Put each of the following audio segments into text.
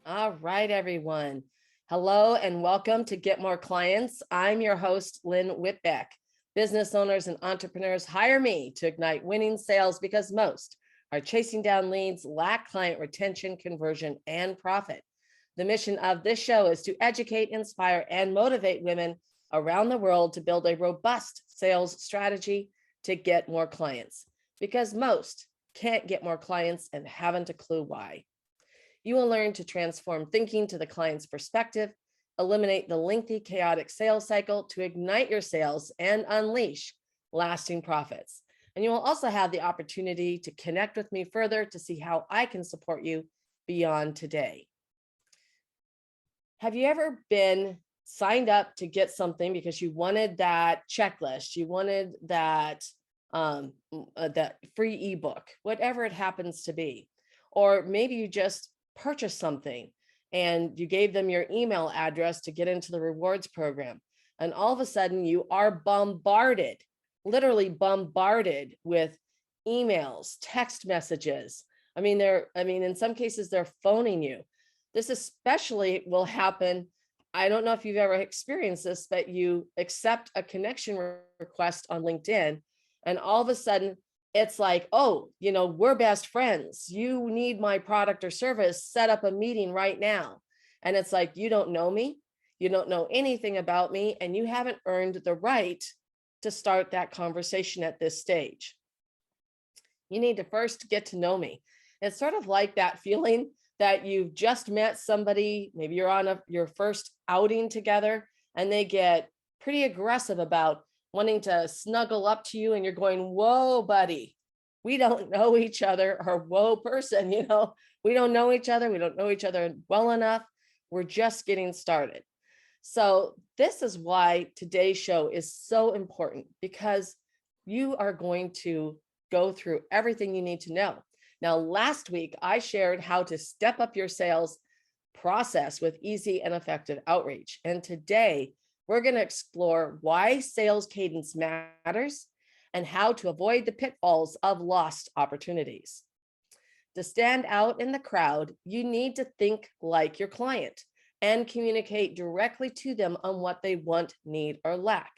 All right, everyone. Hello and welcome to Get More Clients. I'm your host, Lynn Whitbeck. Business owners and entrepreneurs hire me to ignite winning sales because most are chasing down leads, lack client retention, conversion, and profit. The mission of this show is to educate, inspire, and motivate women around the world to build a robust sales strategy to get more clients because most can't get more clients and haven't a clue why. You will learn to transform thinking to the client's perspective, eliminate the lengthy, chaotic sales cycle to ignite your sales and unleash lasting profits. And you will also have the opportunity to connect with me further to see how I can support you beyond today. Have you ever been signed up to get something because you wanted that checklist, you wanted that free ebook, whatever it happens to be, or maybe you just purchase something and you gave them your email address to get into the rewards program. And all of a sudden you are bombarded, literally bombarded with emails, text messages. In some cases they're phoning you. This especially will happen. I don't know if you've ever experienced this, but you accept a connection request on LinkedIn and all of a sudden it's like, oh, we're best friends. You need my product or service, set up a meeting right now. And it's like, you don't know me. You don't know anything about me. And you haven't earned the right to start that conversation at this stage. You need to first get to know me. It's sort of like that feeling that you've just met somebody, maybe you're on your first outing together, and they get pretty aggressive about wanting to snuggle up to you and you're going, whoa, buddy, we don't know each other, or whoa, person, we don't know each other. We don't know each other well enough. We're just getting started. So this is why today's show is so important, because you are going to go through everything you need to know. Now, last week, I shared how to step up your sales process with easy and effective outreach. And today, we're going to explore why sales cadence matters and how to avoid the pitfalls of lost opportunities. To stand out in the crowd, you need to think like your client and communicate directly to them on what they want, need, or lack.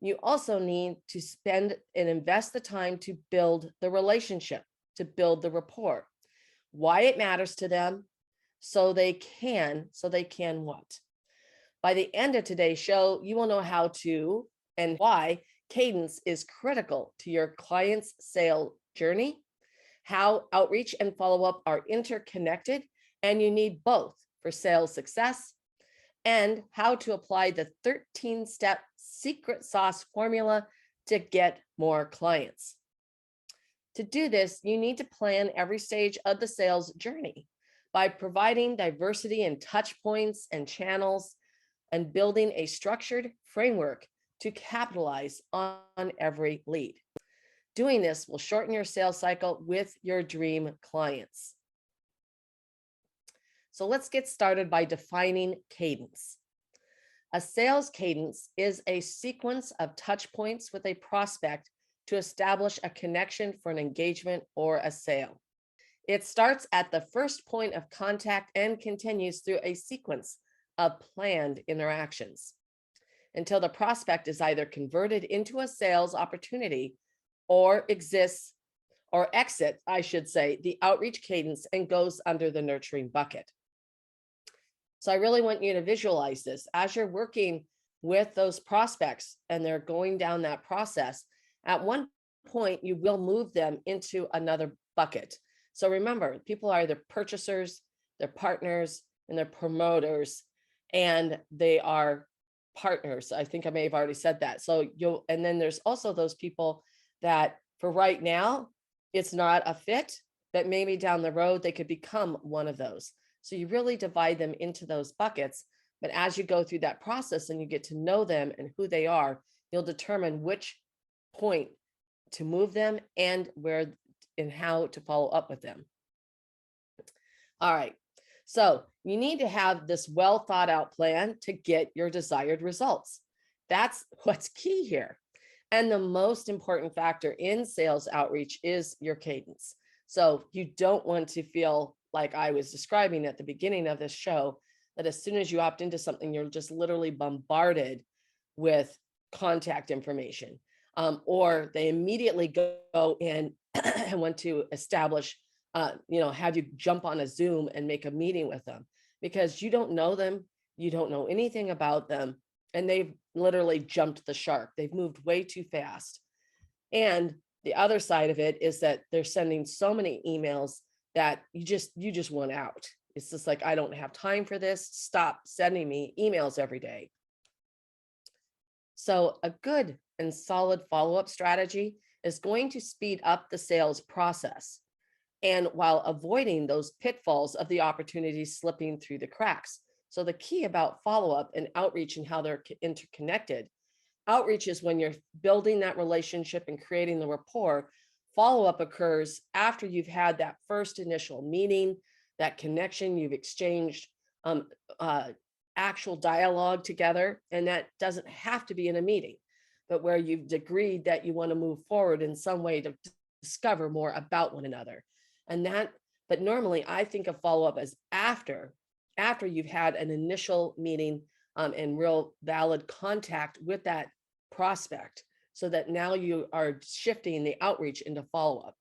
You also need to spend and invest the time to build the relationship, to build the rapport, why it matters to them, so they can what? By the end of today's show, you will know how to and why cadence is critical to your client's sale journey, how outreach and follow-up are interconnected, and you need both for sales success, and how to apply the 13-step secret sauce formula to get more clients. To do this, you need to plan every stage of the sales journey by providing diversity in touch points and channels, and building a structured framework to capitalize on every lead. Doing this will shorten your sales cycle with your dream clients. So let's get started by defining cadence. A sales cadence is a sequence of touch points with a prospect to establish a connection for an engagement or a sale. It starts at the first point of contact and continues through a sequence of planned interactions until the prospect is either converted into a sales opportunity or exits the outreach cadence and goes under the nurturing bucket. So I really want you to visualize this as you're working with those prospects and they're going down that process. At one point, you will move them into another bucket. So remember, people are either purchasers, they're partners, and they're promoters, and they are partners. I think I may have already said that. And then there's also those people that for right now, it's not a fit, but maybe down the road, they could become one of those. So you really divide them into those buckets. But as you go through that process and you get to know them and who they are, you'll determine which point to move them and where and how to follow up with them. All right. So you need to have this well thought out plan to get your desired results. That's what's key here. And the most important factor in sales outreach is your cadence. So you don't want to feel like I was describing at the beginning of this show, that as soon as you opt into something, you're just literally bombarded with contact information. Or they immediately go in and want to establish, have you jump on a Zoom and make a meeting with them, because you don't know them, you don't know anything about them, and they've literally jumped the shark. They've moved way too fast. And the other side of it is that they're sending so many emails that you just want out. It's just like, I don't have time for this. Stop sending me emails every day. So a good and solid follow-up strategy is going to speed up the sales process, and while avoiding those pitfalls of the opportunities slipping through the cracks. So the key about follow-up and outreach and how they're interconnected. Outreach is when you're building that relationship and creating the rapport. Follow-up occurs after you've had that first initial meeting, that connection, you've exchanged actual dialogue together. And that doesn't have to be in a meeting, but where you've agreed that you want to move forward in some way to discover more about one another. But normally I think of follow-up as after you've had an initial meeting and real valid contact with that prospect, so that now you are shifting the outreach into follow-up.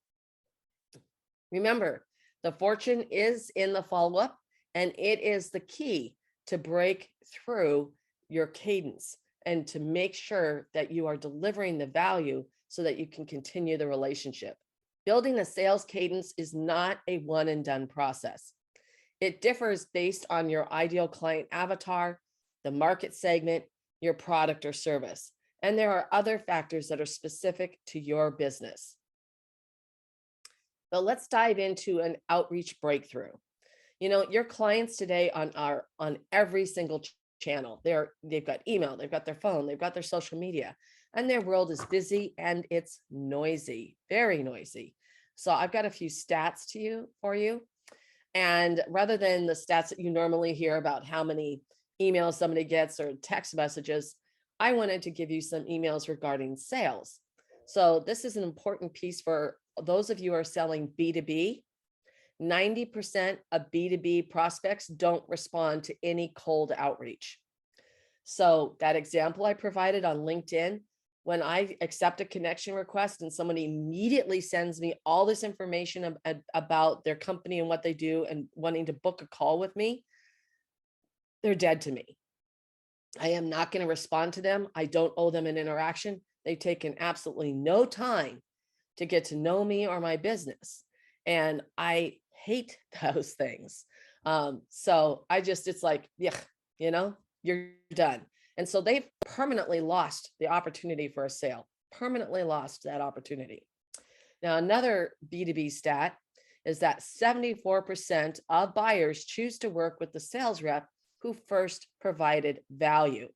Remember, the fortune is in the follow-up, and it is the key to break through your cadence and to make sure that you are delivering the value so that you can continue the relationship. Building a sales cadence is not a one and done process. It differs based on your ideal client avatar, the market segment, your product or service. And there are other factors that are specific to your business. But let's dive into an outreach breakthrough. Your clients today on every single channel. They've got email, they've got their phone, they've got their social media, and their world is busy and it's noisy, very noisy. So I've got a few stats for you. And rather than the stats that you normally hear about how many emails somebody gets or text messages, I wanted to give you some emails regarding sales. So this is an important piece for those of you who are selling B2B. 90% of B2B prospects don't respond to any cold outreach. So that example I provided on LinkedIn, when I accept a connection request and somebody immediately sends me all this information about their company and what they do and wanting to book a call with me, they're dead to me. I am not going to respond to them. I don't owe them an interaction. They've taken absolutely no time to get to know me or my business. And I hate those things. So it's like, yeah, you're done. And so they've permanently lost the opportunity for a sale, permanently lost that opportunity. Now, another B2B stat is that 74% of buyers choose to work with the sales rep who first provided value.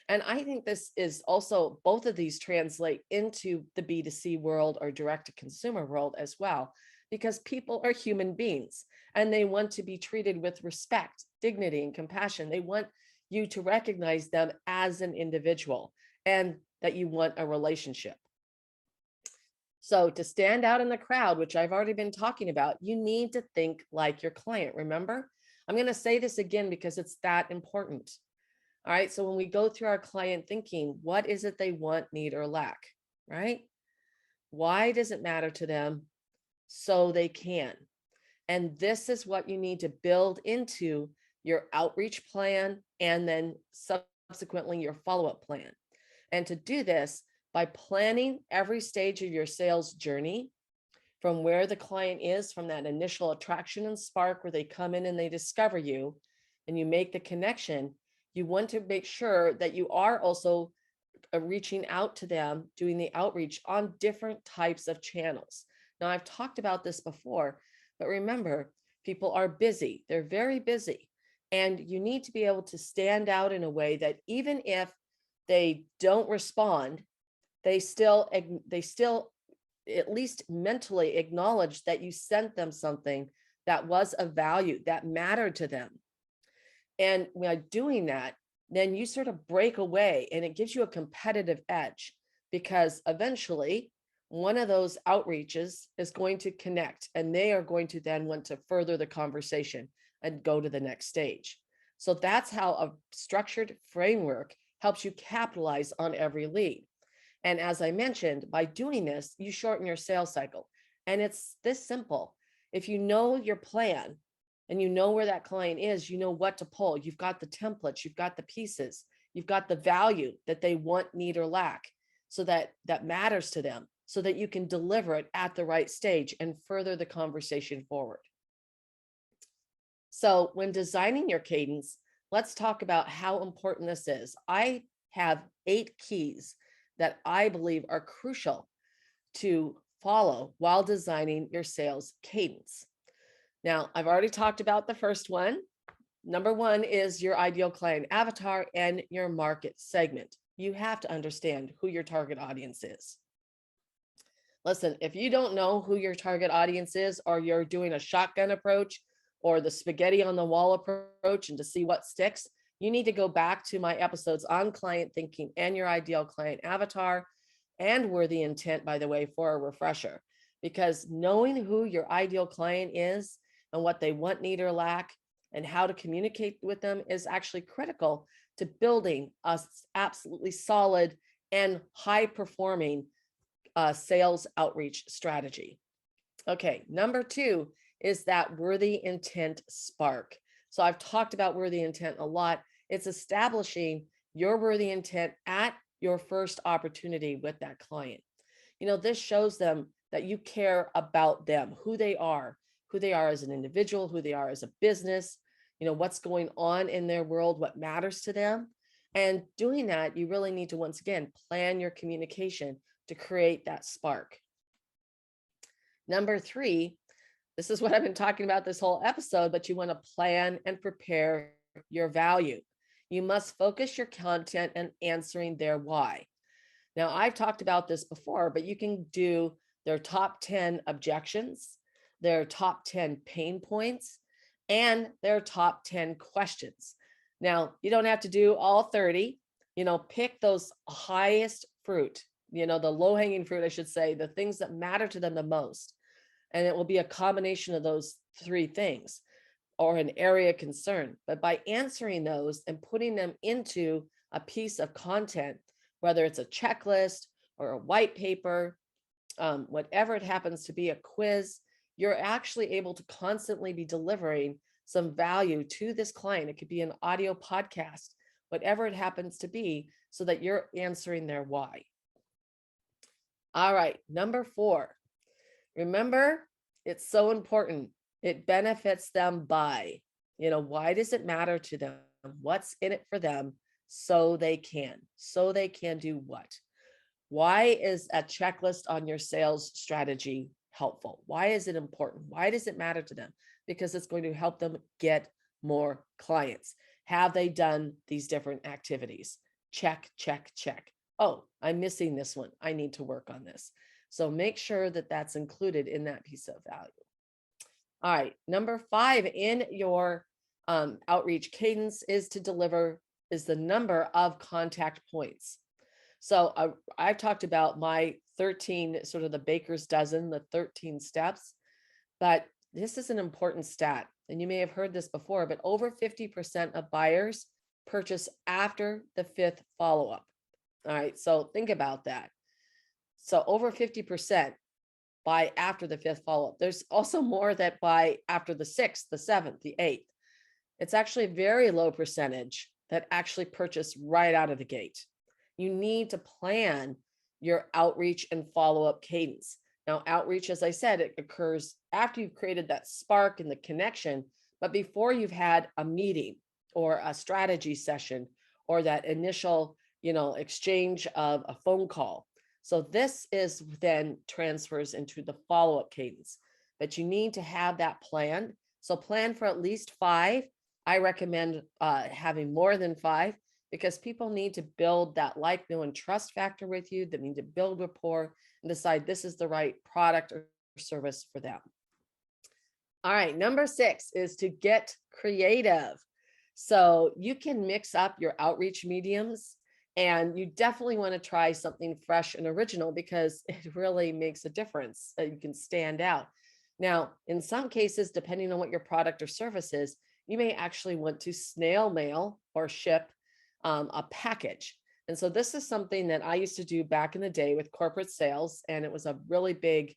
And I think this is also, both of these translate into the B2C world or direct to consumer world as well, because people are human beings and they want to be treated with respect, dignity, and compassion. They want you to recognize them as an individual and that you want a relationship. So to stand out in the crowd, which I've already been talking about, you need to think like your client. Remember, I'm going to say this again because it's that important. All right. So when we go through our client thinking, what is it they want, need, or lack, right? Why does it matter to them? So they can. And this is what you need to build into your outreach plan and then subsequently your follow-up plan. And to do this by planning every stage of your sales journey, from where the client is, from that initial attraction and spark where they come in and they discover you and you make the connection, you want to make sure that you are also reaching out to them, doing the outreach on different types of channels. Now, I've talked about this before, but remember, people are busy. They're very busy. And you need to be able to stand out in a way that even if they don't respond, they still at least mentally acknowledge that you sent them something that was of value, that mattered to them. And by doing that, then you sort of break away and it gives you a competitive edge, because eventually one of those outreaches is going to connect, and they are going to then want to further the conversation and go to the next stage. So that's how a structured framework helps you capitalize on every lead. And as I mentioned, by doing this, you shorten your sales cycle. And it's this simple. If you know your plan and you know where that client is, you know what to pull. You've got the templates, you've got the pieces, you've got the value that they want, need, or lack, so that matters to them, so that you can deliver it at the right stage and further the conversation forward. So when designing your cadence, let's talk about how important this is. I have 8 keys that I believe are crucial to follow while designing your sales cadence. Now, I've already talked about the first one. Number 1 is your ideal client avatar and your market segment. You have to understand who your target audience is. Listen, if you don't know who your target audience is, or you're doing a shotgun approach or the spaghetti on the wall approach and to see what sticks, you need to go back to my episodes on client thinking and your ideal client avatar and worthy intent, by the way, for a refresher. Because knowing who your ideal client is and what they want, need, or lack, and how to communicate with them is actually critical to building a absolutely solid and high performing sales outreach strategy. Okay, number 2 is that worthy intent spark. So I've talked about worthy intent a lot. It's establishing your worthy intent at your first opportunity with that client. This shows them that you care about them, who they are as an individual, who they are as a business, what's going on in their world, what matters to them. And doing that, you really need to, once again, plan your communication to create that spark. Number 3, this is what I've been talking about this whole episode, but you want to plan and prepare your value. You must focus your content and answering their why. Now, I've talked about this before, but you can do their top 10 objections, their top 10 pain points, and their top 10 questions. Now, you don't have to do all 30, pick those highest fruit, the low-hanging fruit, I should say, the things that matter to them the most. And it will be a combination of those 3 things or an area of concern. But by answering those and putting them into a piece of content, whether it's a checklist or a white paper, whatever it happens to be, a quiz, you're actually able to constantly be delivering some value to this client. It could be an audio podcast, whatever it happens to be, so that you're answering their why. All right, number 4. Remember, it's so important. It benefits them by, why does it matter to them? What's in it for them? So they can do what? Why is a checklist on your sales strategy helpful? Why is it important? Why does it matter to them? Because it's going to help them get more clients. Have they done these different activities? Check, check, check. Oh, I'm missing this one. I need to work on this. So make sure that that's included in that piece of value. All right, number 5 in your outreach cadence is the number of contact points. So I've talked about my 13, sort of the baker's dozen, the 13 steps, but this is an important stat. And you may have heard this before, but over 50% of buyers purchase after the 5th follow-up. All right, so think about that. So over 50% buy after the 5th follow-up. There's also more that buy after the 6th, the 7th, the 8th. It's actually a very low percentage that actually purchase right out of the gate. You need to plan your outreach and follow-up cadence. Now, outreach, as I said, it occurs after you've created that spark and the connection, but before you've had a meeting or a strategy session or that initial, exchange of a phone call. So this is then transfers into the follow-up cadence, but you need to have that planned. So plan for at least 5. I recommend having more than 5, because people need to build that like, know, and trust factor with you. They need to build rapport and decide this is the right product or service for them. All right, number 6 is to get creative. So you can mix up your outreach mediums And you definitely want to try something fresh and original because it really makes a difference that you can stand out. Now, in some cases, depending on what your product or service is, you may actually want to snail mail or ship a package. And so this is something that I used to do back in the day with corporate sales. And it was a really big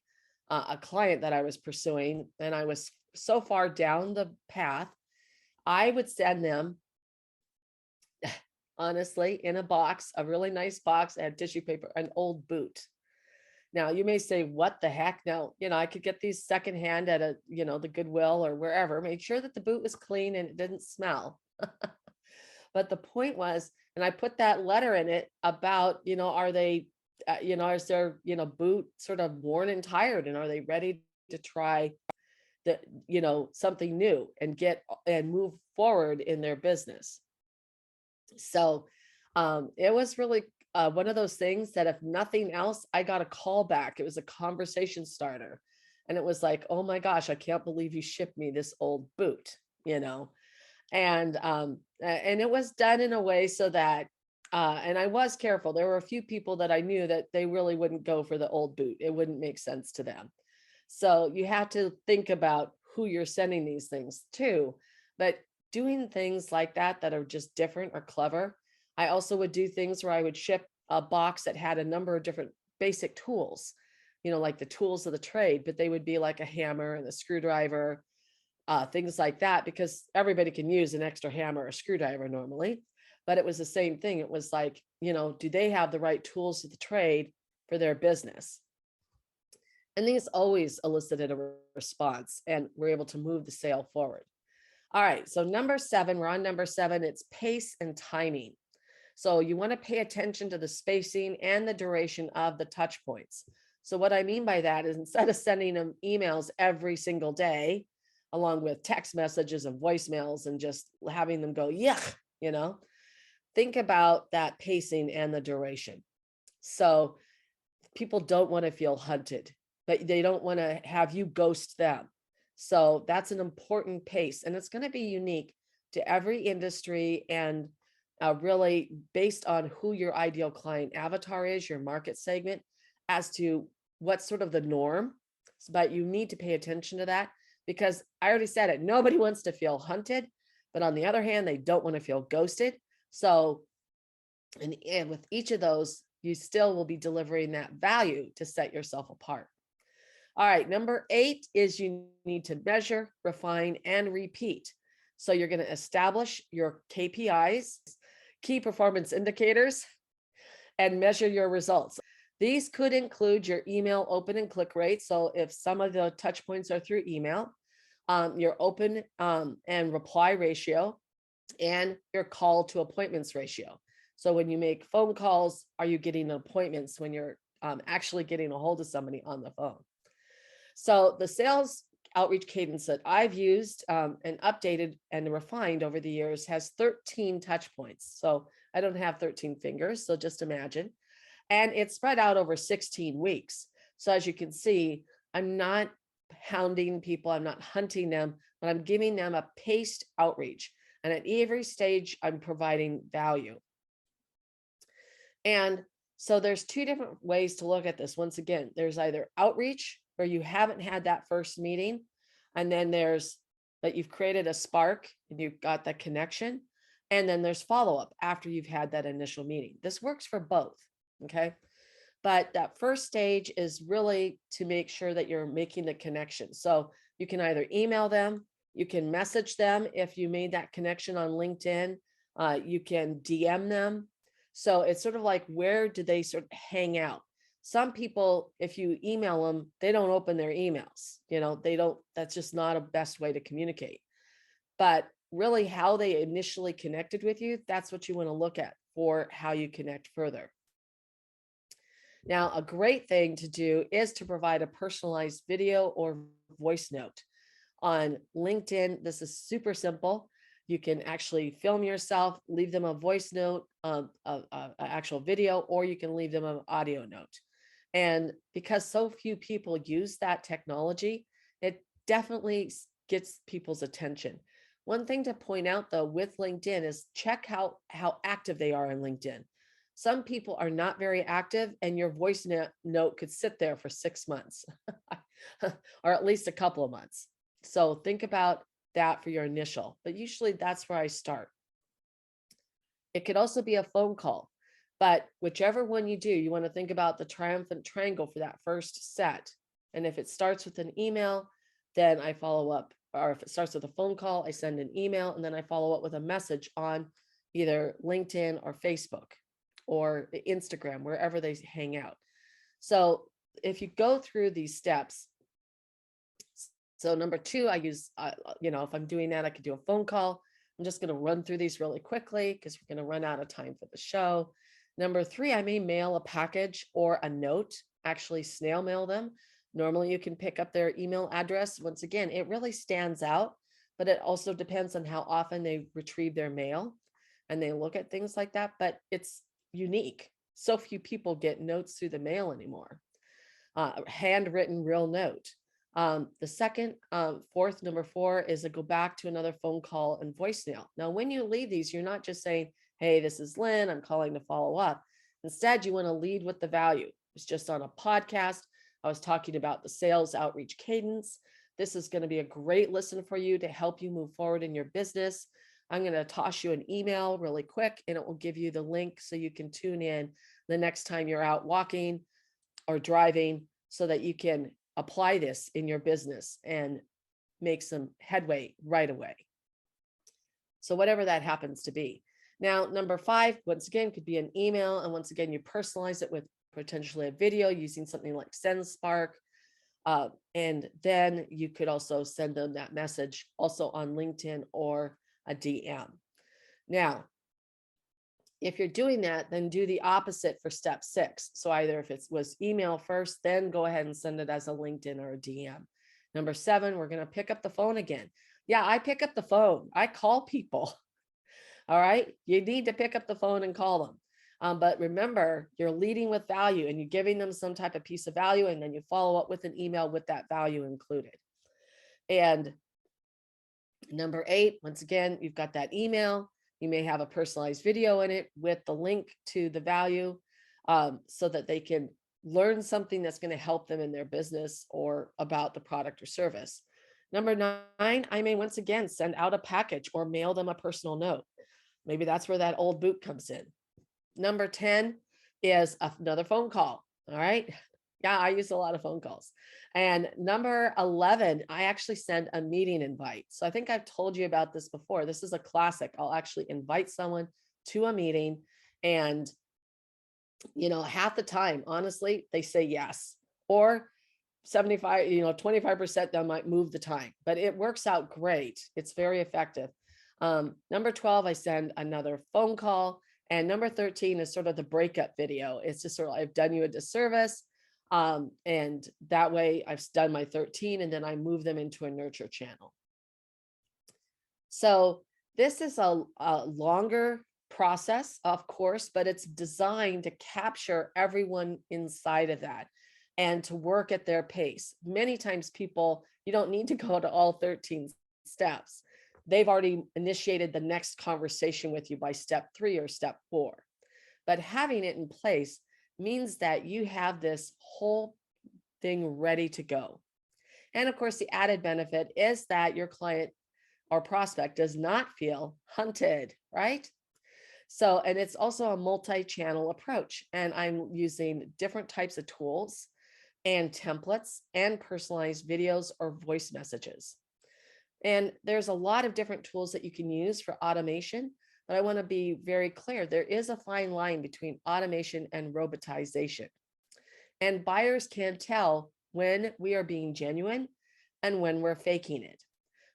a client that I was pursuing. And I was so far down the path, I would send them, honestly, in a box, a really nice box, I had tissue paper, an old boot. Now you may say, what the heck? Now, I could get these secondhand at the Goodwill or wherever, made sure that the boot was clean and it didn't smell. But the point was, and I put that letter in it about, are they, is their, boot sort of worn and tired, and are they ready to try something new and get and move forward in their business. So it was really one of those things that if nothing else, I got a call back. It was a conversation starter. And it was like, oh my gosh, I can't believe you shipped me this old boot, and it was done in a way so that, and I was careful. There were a few people that I knew that they really wouldn't go for the old boot. It wouldn't make sense to them. So you have to think about who you're sending these things to, but doing things like that are just different or clever. I also would do things where I would ship a box that had a number of different basic tools, like the tools of the trade, but they would be like a hammer and a screwdriver, things like that, because everybody can use an extra hammer or screwdriver normally. But it was the same thing. It was like, do they have the right tools of the trade for their business? And these always elicited a response and we're able to move the sale forward. All right, so number 7, we're on number 7, it's pace and timing. So you want to pay attention to the spacing and the duration of the touch points. So what I mean by that is, instead of sending them emails every single day, along with text messages and voicemails and just having them go, yuck, think about that pacing and the duration. So people don't want to feel hunted, but they don't want to have you ghost them. So that's an important pace, and it's going to be unique to every industry and really based on who your ideal client avatar is, your market segment, as to what's sort of the norm. But you need to pay attention to that, because I already said it, nobody wants to feel hunted, but on the other hand, they don't want to feel ghosted. So, and with each of those, you still will be delivering that value to set yourself apart. All right, number 8 is you need to measure, refine, and repeat. So you're going to establish your KPIs, key performance indicators, and measure your results. These could include your email open and click rate. So if some of the touch points are through email, your open and reply ratio, and your call to appointments ratio. So when you make phone calls, are you getting appointments when you're actually getting a hold of somebody on the phone? So the sales outreach cadence that I've used and updated and refined over the years has 13 touch points. So I don't have 13 fingers, so just imagine. And it's spread out over 16 weeks. So as you can see, I'm not hounding people, I'm not hunting them, but I'm giving them a paced outreach. And at every stage, I'm providing value. And so there's 2 different ways to look at this. Once again, there's either outreach, where you haven't had that first meeting, and then there's that you've created a spark and you've got that connection, and then there's follow-up after you've had that initial meeting. This works for both, okay? But that first stage is really to make sure that you're making the connection. So you can either email them, you can message them if you made that connection on LinkedIn, you can DM them. So it's sort of like, where do they sort of hang out? Some people, if you email them, they don't open their emails. They don't, that's just not a best way to communicate. But really how they initially connected with you, that's what you want to look at for how you connect further. Now, a great thing to do is to provide a personalized video or voice note. On LinkedIn, this is super simple. You can actually film yourself, leave them a voice note, an actual video, or you can leave them an audio note. And because so few people use that technology, it definitely gets people's attention. One thing to point out though with LinkedIn is check how active they are on LinkedIn. Some people are not very active, and your voice note could sit there for 6 months or at least a couple of months. So think about that for your initial, but usually that's where I start. It could also be a phone call, but whichever one you do, you want to think about the triumphant triangle for that first set. And if it starts with an email, then I follow up. Or if it starts with a phone call, I send an email, and then I follow up with a message on either LinkedIn or Facebook or Instagram, wherever they hang out. So if you go through these steps, so number 2, I use, if I'm doing that, I could do a phone call. I'm just going to run through these really quickly because we're going to run out of time for the show. Number 3, I may mail a package or a note, actually snail mail them. Normally you can pick up their email address. Once again, it really stands out, but it also depends on how often they retrieve their mail and they look at things like that, but it's unique. So few people get notes through the mail anymore. Handwritten real note. The second, fourth, number 4 is to go back to another phone call and voicemail. Now, when you leave these, you're not just saying, hey, this is Lynn, I'm calling to follow up. Instead, you want to lead with the value. It's just on a podcast. I was talking about the sales outreach cadence. This is going to be a great listen for you to help you move forward in your business. I'm going to toss you an email really quick, and it will give you the link so you can tune in the next time you're out walking or driving so that you can apply this in your business and make some headway right away. So whatever that happens to be. Now, number 5, once again, could be an email. And once again, you personalize it with potentially a video using something like SendSpark. And then you could also send them that message also on LinkedIn or a DM. Now, if you're doing that, then do the opposite for step 6. So either if it was email first, then go ahead and send it as a LinkedIn or a DM. Number 7, we're going to pick up the phone again. Yeah, I pick up the phone. I call people. All right. You need to pick up the phone and call them. But remember, you're leading with value and you're giving them some type of piece of value. And then you follow up with an email with that value included. And number 8, once again, you've got that email. You may have a personalized video in it with the link to the value so that they can learn something that's going to help them in their business or about the product or service. Number 9, I may once again send out a package or mail them a personal note. Maybe that's where that old boot comes in. Number 10 is another phone call. All right. Yeah, I use a lot of phone calls. And number 11, I actually send a meeting invite. So I think I've told you about this before. This is a classic. I'll actually invite someone to a meeting and, half the time, honestly, they say yes, or 75, 25%, they might move the time, but it works out great. It's very effective. Number 12, I send another phone call. And number 13 is sort of the breakup video. It's just sort of, I've done you a disservice. And that way I've done my 13 and then I move them into a nurture channel. So this is a longer process, of course, but it's designed to capture everyone inside of that and to work at their pace. Many times people, you don't need to go to all 13 steps. They've already initiated the next conversation with you by step 3 or step 4. But having it in place means that you have this whole thing ready to go. And of course, the added benefit is that your client or prospect does not feel hunted, right? So, and it's also a multi-channel approach. And I'm using different types of tools and templates and personalized videos or voice messages. And there's a lot of different tools that you can use for automation, but I want to be very clear. There is a fine line between automation and robotization. And buyers can tell when we are being genuine and when we're faking it.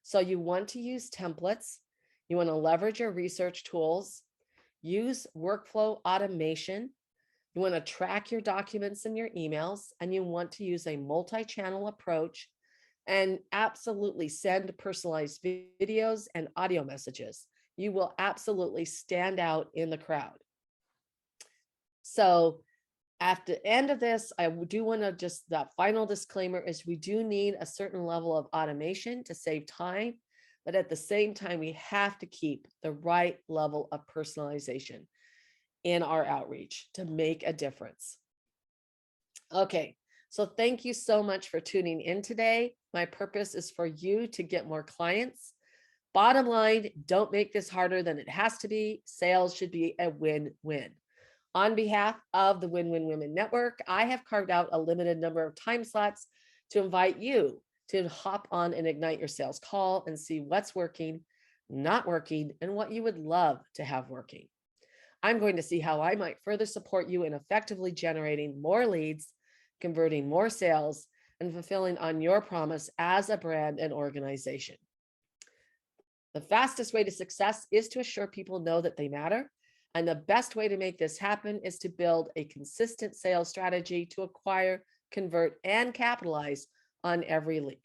So you want to use templates. You want to leverage your research tools, use workflow automation. You want to track your documents and your emails, and you want to use a multi-channel approach and absolutely send personalized videos and audio messages. You will absolutely stand out in the crowd. So at the end of this, I do want to just, that final disclaimer is we do need a certain level of automation to save time, but at the same time, we have to keep the right level of personalization. in our outreach to make a difference. Okay, so thank you so much for tuning in today. My purpose is for you to get more clients. Bottom line, don't make this harder than it has to be. Sales should be a win-win. On behalf of the Win-Win Women Network, I have carved out a limited number of time slots to invite you to hop on and ignite your sales call and see what's working, not working, and what you would love to have working. I'm going to see how I might further support you in effectively generating more leads, converting more sales, and fulfilling on your promise as a brand and organization. The fastest way to success is to assure people know that they matter. And the best way to make this happen is to build a consistent sales strategy to acquire, convert, and capitalize on every lead.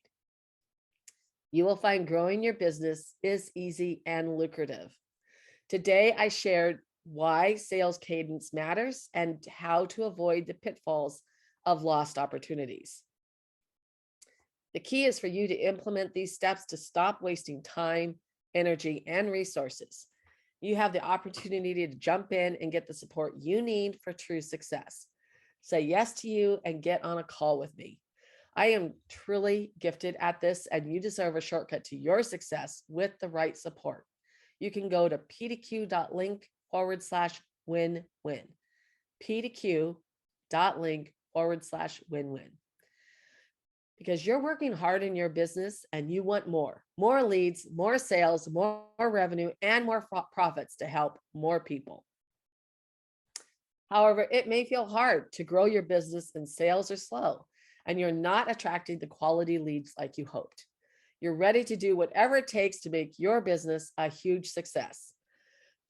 You will find growing your business is easy and lucrative. Today, I shared why sales cadence matters and how to avoid the pitfalls of lost opportunities. The key is for you to implement these steps to stop wasting time, energy, and resources. You have the opportunity to jump in and get the support you need for true success. Say yes to you and get on a call with me. I am truly gifted at this, and you deserve a shortcut to your success with the right support. You can go to ptq.link/win-win. ptq.link/win-win. Because you're working hard in your business and you want more leads, more sales, more revenue, and more profits to help more people. However, it may feel hard to grow your business and sales are slow, and you're not attracting the quality leads like you hoped. You're ready to do whatever it takes to make your business a huge success,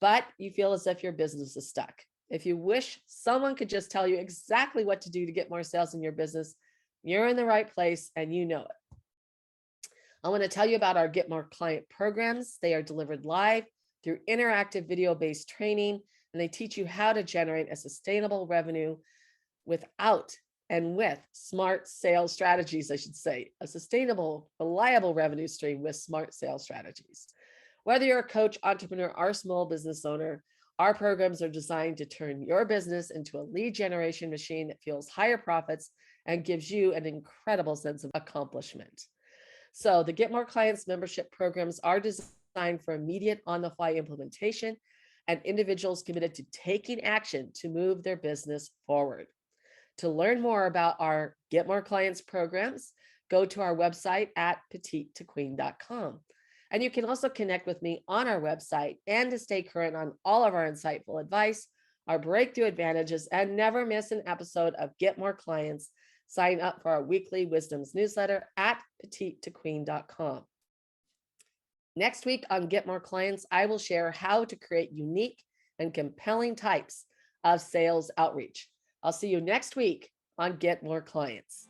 but you feel as if your business is stuck. If you wish someone could just tell you exactly what to do to get more sales in your business, you're in the right place and you know it. I want to tell you about our Get More Client programs. They are delivered live through interactive video-based training, and they teach you how to generate a sustainable revenue with smart sales strategies, I should say, a sustainable, reliable revenue stream with smart sales strategies. Whether you're a coach, entrepreneur, or small business owner, our programs are designed to turn your business into a lead generation machine that fuels higher profits and gives you an incredible sense of accomplishment. So the Get More Clients membership programs are designed for immediate on-the-fly implementation and individuals committed to taking action to move their business forward. To learn more about our Get More Clients programs, go to our website at petitetoqueen.com. And you can also connect with me on our website and to stay current on all of our insightful advice, our breakthrough advantages, and never miss an episode of Get More Clients. Sign up for our weekly wisdoms newsletter at petitetoqueen.com. Next week on Get More Clients, I will share how to create unique and compelling types of sales outreach. I'll see you next week on Get More Clients.